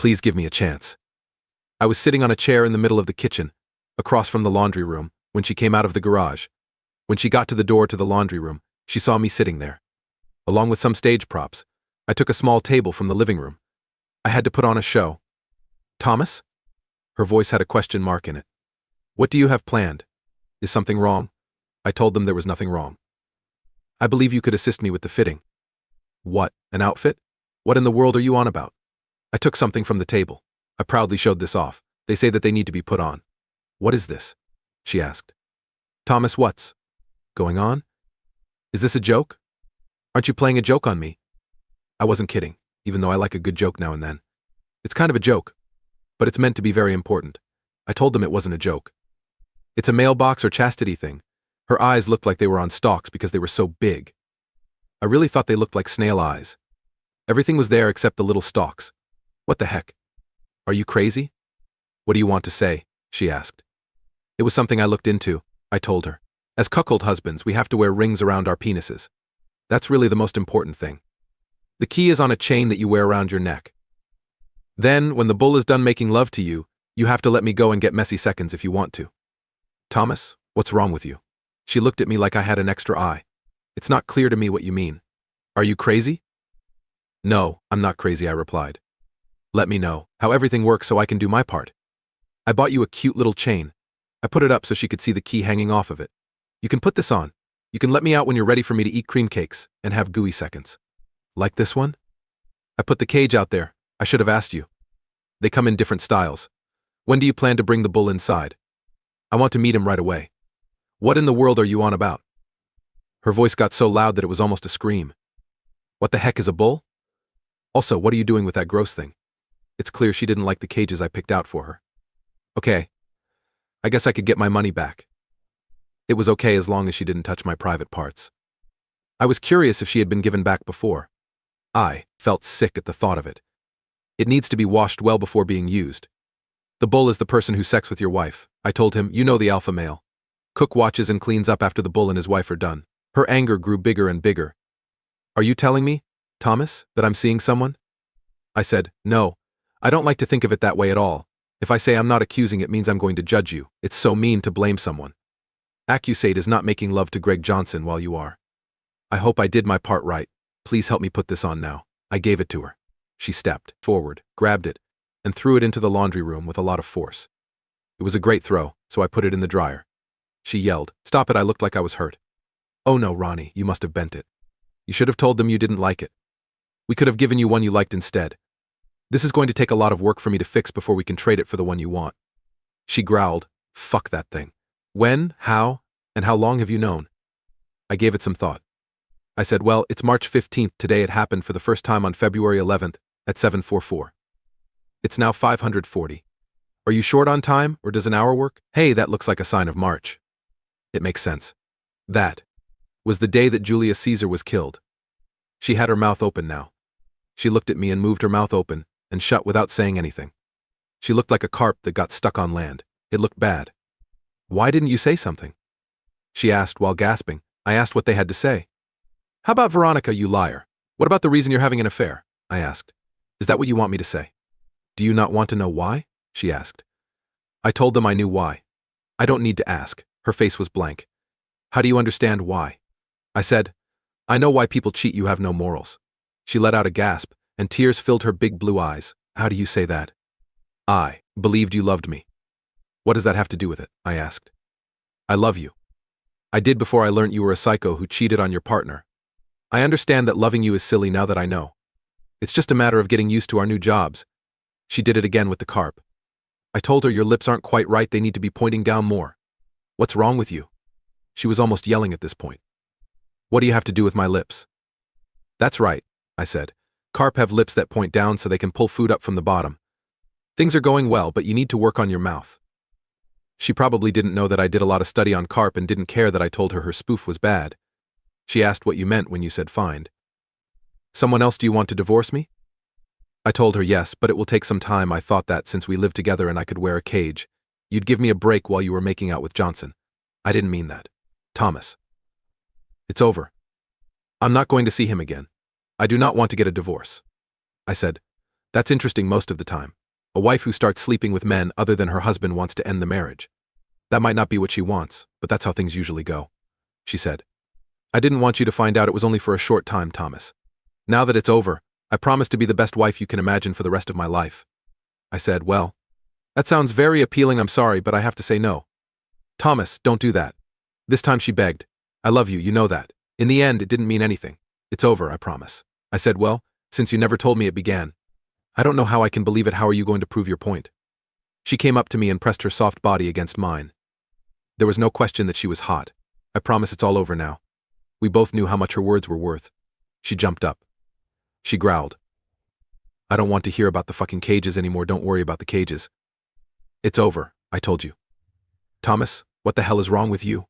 Please give me a chance. I was sitting on a chair in the middle of the kitchen, across from the laundry room, when she came out of the garage. When she got to the door to the laundry room, she saw me sitting there. Along with some stage props, I took a small table from the living room. I had to put on a show. Thomas? Her voice had a question mark in it. What do you have planned? Is something wrong? I told them there was nothing wrong. I believe you could assist me with the fitting. What, an outfit? What in the world are you on about? I took something from the table. I proudly showed this off. They say that they need to be put on. What is this? She asked. Thomas, what's going on? Is this a joke? Aren't you playing a joke on me? I wasn't kidding, even though I like a good joke now and then. It's kind of a joke, but it's meant to be very important. I told them it wasn't a joke. It's a mailbox or chastity thing. Her eyes looked like they were on stalks because they were so big. I really thought they looked like snail eyes. Everything was there except the little stalks. What the heck? Are you crazy? What do you want to say? She asked. It was something I looked into, I told her. As cuckold husbands, we have to wear rings around our penises. That's really the most important thing. The key is on a chain that you wear around your neck. Then, when the bull is done making love to you, you have to let me go and get messy seconds if you want to. Thomas, what's wrong with you? She looked at me like I had an extra eye. It's not clear to me what you mean. Are you crazy? No, I'm not crazy, I replied. Let me know how everything works so I can do my part. I bought you a cute little chain. I put it up so she could see the key hanging off of it. You can put this on. You can let me out when you're ready for me to eat cream cakes and have gooey seconds. Like this one? I put the cage out there. I should have asked you. They come in different styles. When do you plan to bring the bull inside? I want to meet him right away. What in the world are you on about? Her voice got so loud that it was almost a scream. What the heck is a bull? Also, what are you doing with that gross thing? It's clear she didn't like the cages I picked out for her. Okay. I guess I could get my money back. It was okay as long as she didn't touch my private parts. I was curious if she had been given back before. I felt sick at the thought of it. It needs to be washed well before being used. The bull is the person who sex with your wife. I told him, you know the alpha male. Cook watches and cleans up after the bull and his wife are done. Her anger grew bigger and bigger. Are you telling me, Thomas, that I'm seeing someone? I said, no, I don't like to think of it that way at all. If I say I'm not accusing, it means I'm going to judge you. It's so mean to blame someone. Accusate is not making love to Greg Johnson while you are. I hope I did my part right. Please help me put this on now. I gave it to her. She stepped forward, grabbed it, and threw it into the laundry room with a lot of force. It was a great throw, so I put it in the dryer. She yelled, stop it, I looked like I was hurt. Oh no, Ronnie, you must have bent it. You should have told them you didn't like it. We could have given you one you liked instead. This is going to take a lot of work for me to fix before we can trade it for the one you want. She growled, fuck that thing. When, how, and how long have you known? I gave it some thought. I said, well, it's March 15th today. It happened for the first time on February 11th at 7:44. It's now 5:40. Are you short on time, or does an hour work? Hey, that looks like a sign of March. It makes sense. That was the day that Julius Caesar was killed. She had her mouth open now. She looked at me and moved her mouth open and shut without saying anything. She looked like a carp that got stuck on land. It looked bad. Why didn't you say something? She asked while gasping. I asked what they had to say. How about Veronica, you liar? What about the reason you're having an affair? I asked. Is that what you want me to say? Do you not want to know why? She asked. I told them I knew why. I don't need to ask. Her face was blank. How do you understand why? I said, I know why people cheat. You have no morals. She let out a gasp, and tears filled her big blue eyes. How do you say that? I believed you loved me. What does that have to do with it? I asked. I love you. I did before I learned you were a psycho who cheated on your partner. I understand that loving you is silly now that I know. It's just a matter of getting used to our new jobs. She did it again with the carp. I told her your lips aren't quite right, they need to be pointing down more. What's wrong with you? She was almost yelling at this point. What do you have to do with my lips? That's right, I said. Carp have lips that point down so they can pull food up from the bottom. Things are going well, but you need to work on your mouth. She probably didn't know that I did a lot of study on carp and didn't care that I told her spoof was bad. She asked what you meant when you said find. Someone else, do you want to divorce me? I told her yes, but it will take some time. I thought that since we lived together and I could wear a cage, you'd give me a break while you were making out with Johnson. I didn't mean that. Thomas. It's over. I'm not going to see him again. I do not want to get a divorce. I said, That's interesting most of the time. A wife who starts sleeping with men other than her husband wants to end the marriage. That might not be what she wants, but that's how things usually go, she said. I didn't want you to find out it was only for a short time, Thomas. Now that it's over, I promise to be the best wife you can imagine for the rest of my life. I said, well, that sounds very appealing, I'm sorry, but I have to say no. Thomas, don't do that. This time she begged. I love you, you know that. In the end, it didn't mean anything. It's over, I promise. I said, well, since you never told me it began. I don't know how I can believe it. How are you going to prove your point? She came up to me and pressed her soft body against mine. There was no question that she was hot. I promise it's all over now. We both knew how much her words were worth. She jumped up. She growled. I don't want to hear about the fucking cages anymore. Don't worry about the cages. It's over, I told you. Thomas, what the hell is wrong with you?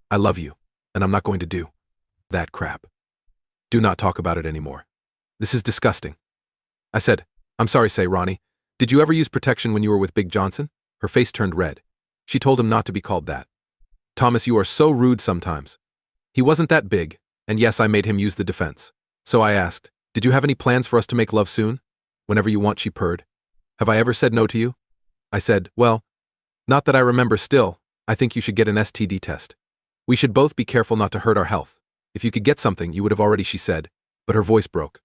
I love you, and I'm not going to do that crap. Do not talk about it anymore. This is disgusting. I said, I'm sorry, say, Ronnie. Did you ever use protection when you were with Big Johnson? Her face turned red. She told him not to be called that. Thomas, you are so rude sometimes. He wasn't that big, and yes, I made him use the defense. So I asked, did you have any plans for us to make love soon? Whenever you want, she purred. Have I ever said no to you? I said, well, not that I remember. Still, I think you should get an STD test. We should both be careful not to hurt our health. If you could get something, you would have already, she said, but her voice broke.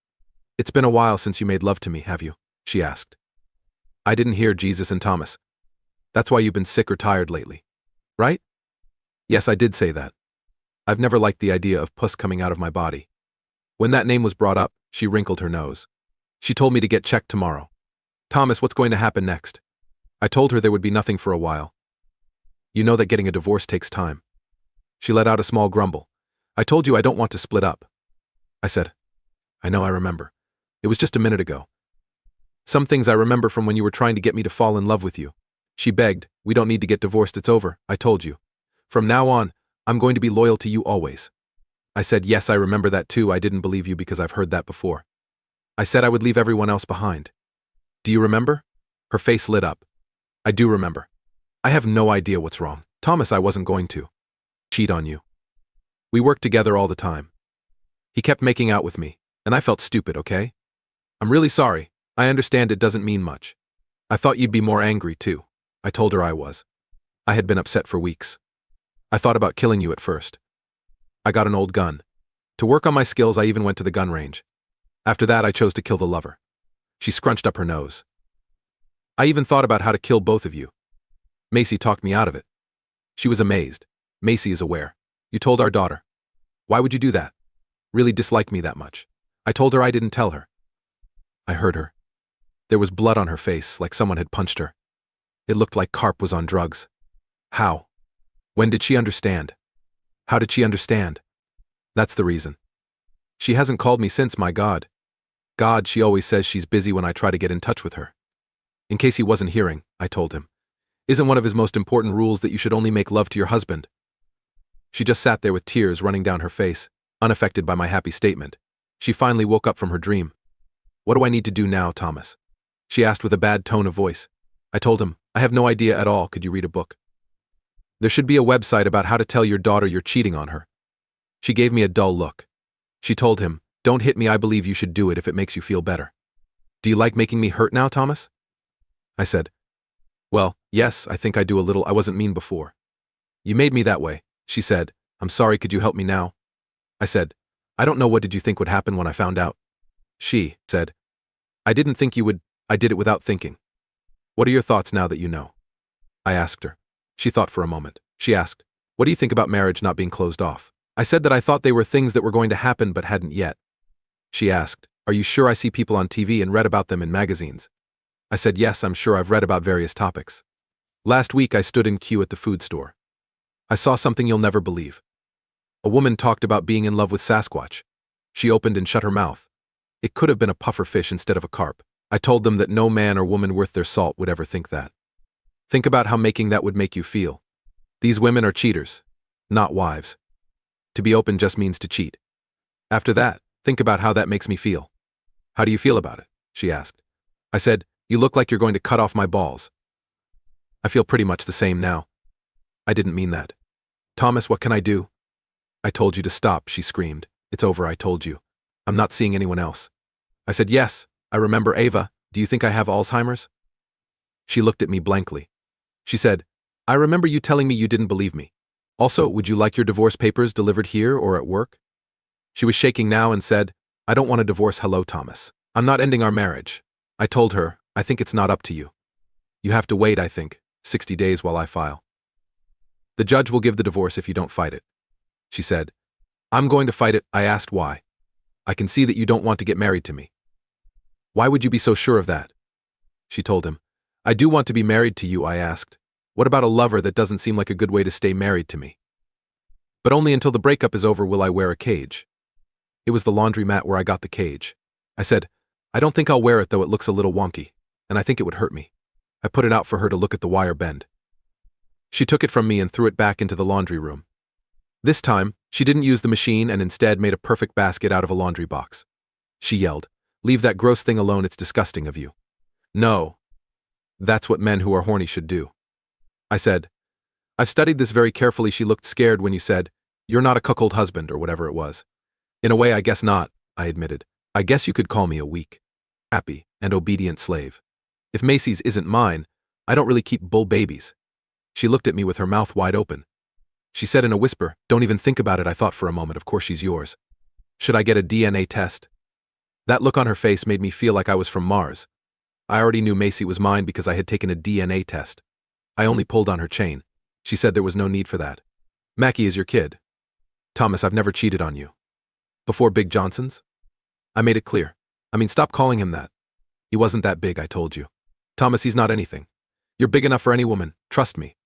It's been a while since you made love to me, have you? She asked. I didn't hear Jesus and Thomas. That's why you've been sick or tired lately. Right? Yes, I did say that. I've never liked the idea of puss coming out of my body. When that name was brought up, she wrinkled her nose. She told me to get checked tomorrow. Thomas, what's going to happen next? I told her there would be nothing for a while. You know that getting a divorce takes time. She let out a small grumble. I told you I don't want to split up. I said, I know, I remember. It was just a minute ago. Some things I remember from when you were trying to get me to fall in love with you. She begged, we don't need to get divorced, it's over, I told you. From now on, I'm going to be loyal to you always. I said, yes, I remember that too. I didn't believe you because I've heard that before. I said I would leave everyone else behind. Do you remember? Her face lit up. I do remember. I have no idea what's wrong. Thomas, I wasn't going to cheat on you. We worked together all the time. He kept making out with me, and I felt stupid, okay? I'm really sorry. I understand it doesn't mean much. I thought you'd be more angry too. I told her I was. I had been upset for weeks. I thought about killing you at first. I got an old gun. To work on my skills, I even went to the gun range. After that, I chose to kill the lover. She scrunched up her nose. I even thought about how to kill both of you. Macy talked me out of it. She was amazed. Macy is aware. You told our daughter. Why would you do that? Really dislike me that much? I told her I didn't tell her. I heard her. There was blood on her face, like someone had punched her. It looked like Carp was on drugs. How? When did she understand? How did she understand? That's the reason. She hasn't called me since, my God. God, she always says she's busy when I try to get in touch with her. In case he wasn't hearing, I told him. Isn't one of his most important rules that you should only make love to your husband? She just sat there with tears running down her face, unaffected by my happy statement. She finally woke up from her dream. What do I need to do now, Thomas? She asked with a bad tone of voice. I told him, I have no idea at all. Could you read a book? There should be a website about how to tell your daughter you're cheating on her. She gave me a dull look. She told him, don't hit me, I believe you should do it if it makes you feel better. Do you like making me hurt now, Thomas? I said, well, yes, I think I do a little. I wasn't mean before. You made me that way, she said. I'm sorry, could you help me now? I said, I don't know, what did you think would happen when I found out? She said, I didn't think you would. I did it without thinking. What are your thoughts now that you know? I asked her. She thought for a moment. She asked, what do you think about marriage not being closed off? I said that I thought they were things that were going to happen but hadn't yet. She asked, are you sure? I see people on TV and read about them in magazines. I said, yes, I'm sure. I've read about various topics. Last week I stood in queue at the food store. I saw something you'll never believe. A woman talked about being in love with Sasquatch. She opened and shut her mouth. It could have been a puffer fish instead of a carp. I told them that no man or woman worth their salt would ever think that. Think about how making that would make you feel. These women are cheaters, not wives. To be open just means to cheat. After that, think about how that makes me feel. How do you feel about it? She asked. I said, you look like you're going to cut off my balls. I feel pretty much the same now. I didn't mean that. Thomas, what can I do? I told you to stop, she screamed. It's over, I told you. I'm not seeing anyone else. I said, yes, I remember. Ava, do you think I have Alzheimer's? She looked at me blankly. She said, I remember you telling me you didn't believe me. Also, would you like your divorce papers delivered here or at work? She was shaking now and said, I don't want a divorce. Hello, Thomas. I'm not ending our marriage. I told her, I think it's not up to you. You have to wait, I think, 60 days while I file. The judge will give the divorce if you don't fight it. She said, I'm going to fight it. I asked why. I can see that you don't want to get married to me. Why would you be so sure of that? She told him, I do want to be married to you. I asked, what about a lover? That doesn't seem like a good way to stay married to me. But only until the breakup is over will I wear a cage. It was the laundromat where I got the cage. I said, I don't think I'll wear it though, it looks a little wonky, and I think it would hurt me. I put it out for her to look at the wire bend. She took it from me and threw it back into the laundry room. This time, she didn't use the machine and instead made a perfect basket out of a laundry box. She yelled, leave that gross thing alone, it's disgusting of you. No. That's what men who are horny should do. I said, I've studied this very carefully. She looked scared when you said, you're not a cuckold husband or whatever it was. In a way, I guess not, I admitted. I guess you could call me a weak, happy, and obedient slave. If Macy's isn't mine, I don't really keep bull babies. She looked at me with her mouth wide open. She said in a whisper, don't even think about it. I thought for a moment, of course she's yours. Should I get a DNA test? That look on her face made me feel like I was from Mars. I already knew Macy was mine because I had taken a DNA test. I only pulled on her chain. She said there was no need for that. Mackie is your kid. Thomas, I've never cheated on you. Before Big Johnson's? I made it clear. Stop calling him that. He wasn't that big, I told you. Thomas, he's not anything. You're big enough for any woman, trust me.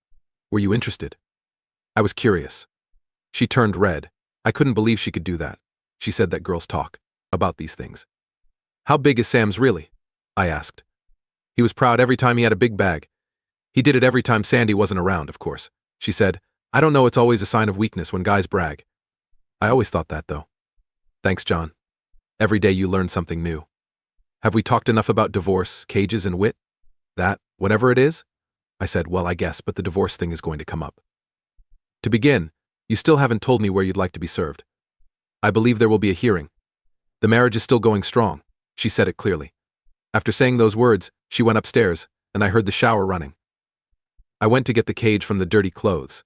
Were you interested? I was curious. She turned red. I couldn't believe she could do that. She said that girls talk about these things. How big is Sam's really? I asked. He was proud every time he had a big bag. He did it every time Sandy wasn't around, of course. She said, I don't know, it's always a sign of weakness when guys brag. I always thought that, though. Thanks, John. Every day you learn something new. Have we talked enough about divorce, cages, and wit? That, whatever it is? I said, well, I guess, but the divorce thing is going to come up. To begin, you still haven't told me where you'd like to be served. I believe there will be a hearing. The marriage is still going strong. She said it clearly. After saying those words, she went upstairs, and I heard the shower running. I went to get the cage from the dirty clothes.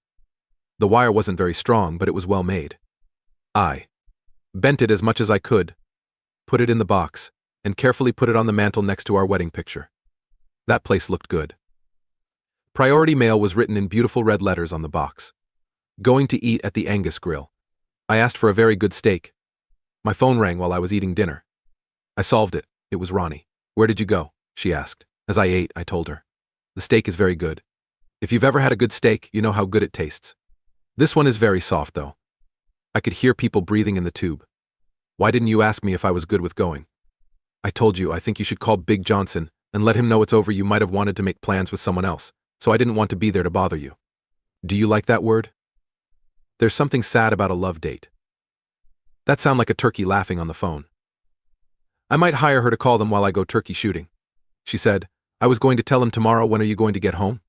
The wire wasn't very strong, but it was well made. I bent it as much as I could, put it in the box, and carefully put it on the mantel next to our wedding picture. That place looked good. Priority mail was written in beautiful red letters on the box. Going to eat at the Angus Grill. I asked for a very good steak. My phone rang while I was eating dinner. I solved it. It was Ronnie. Where did you go? She asked. As I ate, I told her. The steak is very good. If you've ever had a good steak, you know how good it tastes. This one is very soft, though. I could hear people breathing in the tube. Why didn't you ask me if I was good with going? I told you, I think you should call Big Johnson and let him know it's over. You might have wanted to make plans with someone else, so I didn't want to be there to bother you. Do you like that word? There's something sad about a love date. That sounds like a turkey laughing on the phone. I might hire her to call them while I go turkey shooting. She said, I was going to tell him tomorrow. When are you going to get home?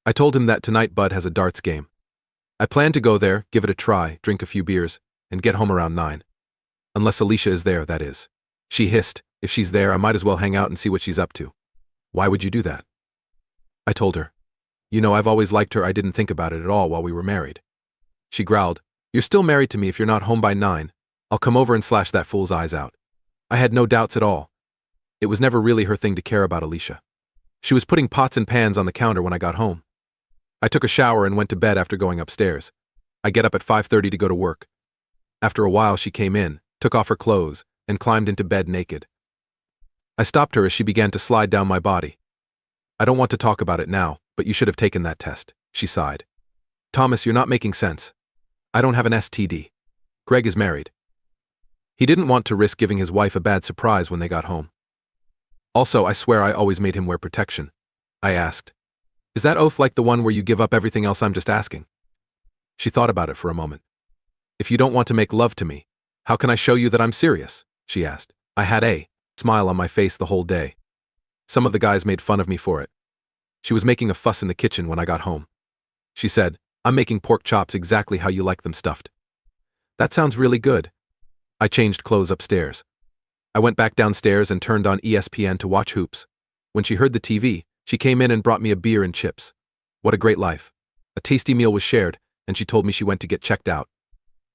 I told him that tonight Bud has a darts game. I plan to go there, give it a try, drink a few beers, and get home around 9. Unless Alicia is there, that is. She hissed, if she's there, I might as well hang out and see what she's up to. Why would you do that? I told her. You know, I've always liked her. I didn't think about it at all while we were married. She growled, you're still married to me. If you're not home by 9, I'll come over and slash that fool's eyes out. I had no doubts at all. It was never really her thing to care about Alicia. She was putting pots and pans on the counter when I got home. I took a shower and went to bed after going upstairs. I get up at 5:30 to go to work. After a while she came in, took off her clothes, and climbed into bed naked. I stopped her as she began to slide down my body. I don't want to talk about it now, but you should have taken that test, she sighed. Thomas, you're not making sense. I don't have an STD. Greg is married. He didn't want to risk giving his wife a bad surprise when they got home. Also, I swear I always made him wear protection. I asked. Is that oath like the one where you give up everything else? I'm just asking. She thought about it for a moment. If you don't want to make love to me, how can I show you that I'm serious? She asked. I had a smile on my face the whole day. Some of the guys made fun of me for it. She was making a fuss in the kitchen when I got home. She said, I'm making pork chops exactly how you like them stuffed. That sounds really good. I changed clothes upstairs. I went back downstairs and turned on ESPN to watch hoops. When she heard the TV, she came in and brought me a beer and chips. What a great life. A tasty meal was shared, and she told me she went to get checked out.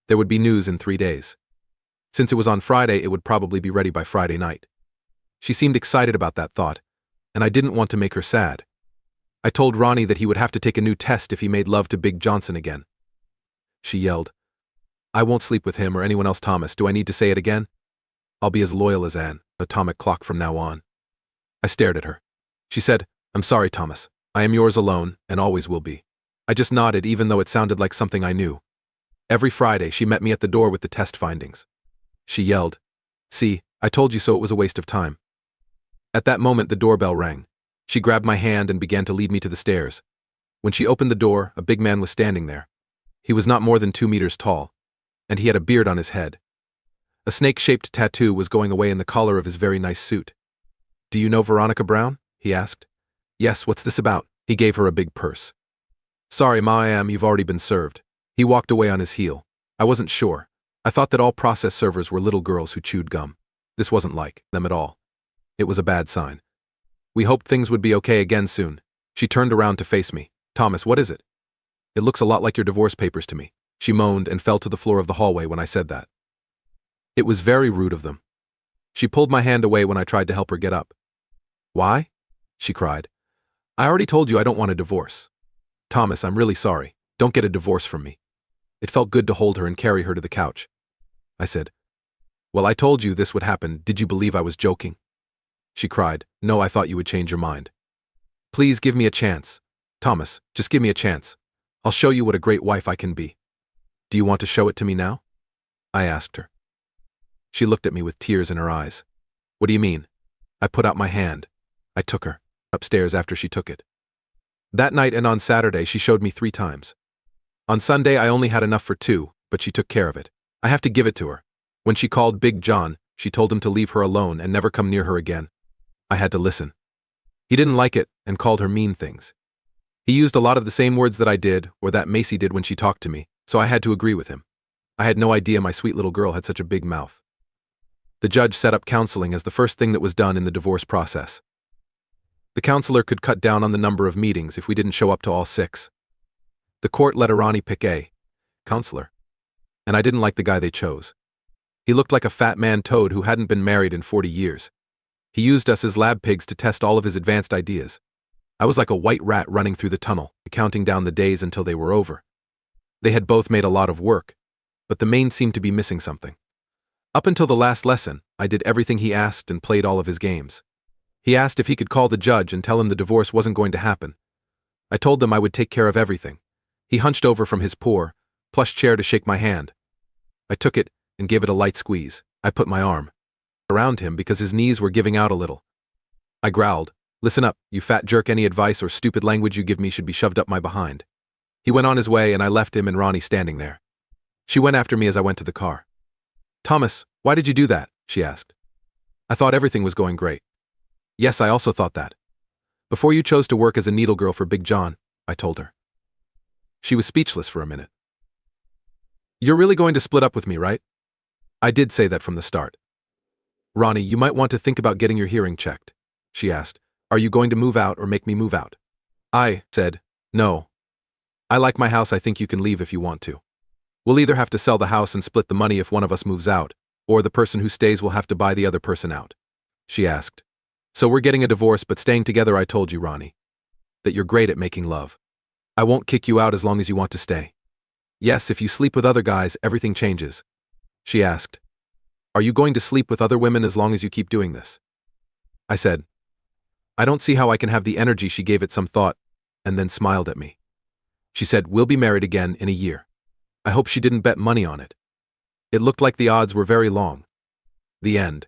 There would be news in 3 days. Since it was on Friday, it would probably be ready by Friday night. She seemed excited about that thought, and I didn't want to make her sad. I told Ronnie that he would have to take a new test if he made love to Big Johnson again. She yelled, "I won't sleep with him or anyone else, Thomas. Do I need to say it again? I'll be as loyal as an atomic clock from now on." I stared at her. She said, "I'm sorry, Thomas. I am yours alone, and always will be." I just nodded, even though it sounded like something I knew. Every Friday, she met me at the door with the test findings. She yelled, "See, I told you so, it was a waste of time." At that moment, the doorbell rang. She grabbed my hand and began to lead me to the stairs. When she opened the door, a big man was standing there. He was not more than 2 meters tall, and he had a beard on his head. A snake-shaped tattoo was going away in the collar of his very nice suit. "Do you know Veronica Brown?" he asked. "Yes, what's this about?" He gave her a big purse. "Sorry, Ma, you've already been served." He walked away on his heel. I wasn't sure. I thought that all process servers were little girls who chewed gum. This wasn't like them at all. It was a bad sign. We hoped things would be okay again soon. She turned around to face me. "Thomas, what is it?" "It looks a lot like your divorce papers to me," she moaned and fell to the floor of the hallway when I said that. It was very rude of them. She pulled my hand away when I tried to help her get up. "Why?" she cried. "I already told you I don't want a divorce." "Thomas, I'm really sorry. Don't get a divorce from me." It felt good to hold her and carry her to the couch. I said, "Well, I told you this would happen. Did you believe I was joking?" She cried, "No, I thought you would change your mind." "Please give me a chance. Thomas, just give me a chance. I'll show you what a great wife I can be." "Do you want to show it to me now?" I asked her. She looked at me with tears in her eyes. "What do you mean?" I put out my hand. I took her upstairs after she took it. That night and on Saturday, she showed me 3 times. On Sunday, I only had enough for 2, but she took care of it. I have to give it to her. When she called Big John, she told him to leave her alone and never come near her again. I had to listen. He didn't like it and called her mean things. He used a lot of the same words that I did, or that Macy did when she talked to me, so I had to agree with him. I had no idea my sweet little girl had such a big mouth. The judge set up counseling as the first thing that was done in the divorce process. The counselor could cut down on the number of meetings if we didn't show up to all 6. The court let Ronnie pick a counselor, and I didn't like the guy they chose. He looked like a fat man toad who hadn't been married in 40 years. He used us as lab pigs to test all of his advanced ideas. I was like a white rat running through the tunnel, counting down the days until they were over. They had both made a lot of work, but the main seemed to be missing something. Up until the last lesson, I did everything he asked and played all of his games. He asked if he could call the judge and tell him the divorce wasn't going to happen. I told them I would take care of everything. He hunched over from his poor, plush chair to shake my hand. I took it and gave it a light squeeze. I put my arm around him because his knees were giving out a little. I growled, "Listen up, you fat jerk. Any advice or stupid language you give me should be shoved up my behind." He went on his way and I left him and Ronnie standing there. She went after me as I went to the car. "Thomas, why did you do that?" she asked. "I thought everything was going great." "Yes, I also thought that. Before you chose to work as a needle girl for Big John," I told her. She was speechless for a minute. "You're really going to split up with me, right?" I did say that from the start. "Ronnie, you might want to think about getting your hearing checked," she asked. "Are you going to move out or make me move out?" I said, "No. I like my house. I think you can leave if you want to. We'll either have to sell the house and split the money if one of us moves out, or the person who stays will have to buy the other person out." She asked, "So we're getting a divorce but staying together?" I told you, Ronnie, that you're great at making love. I won't kick you out as long as you want to stay. Yes, if you sleep with other guys, everything changes. She asked, "Are you going to sleep with other women as long as you keep doing this?" I said, "I don't see how I can have the energy." She gave it some thought, and then smiled at me. She said, "We'll be married again in a year." I hope she didn't bet money on it. It looked like the odds were very long. The end.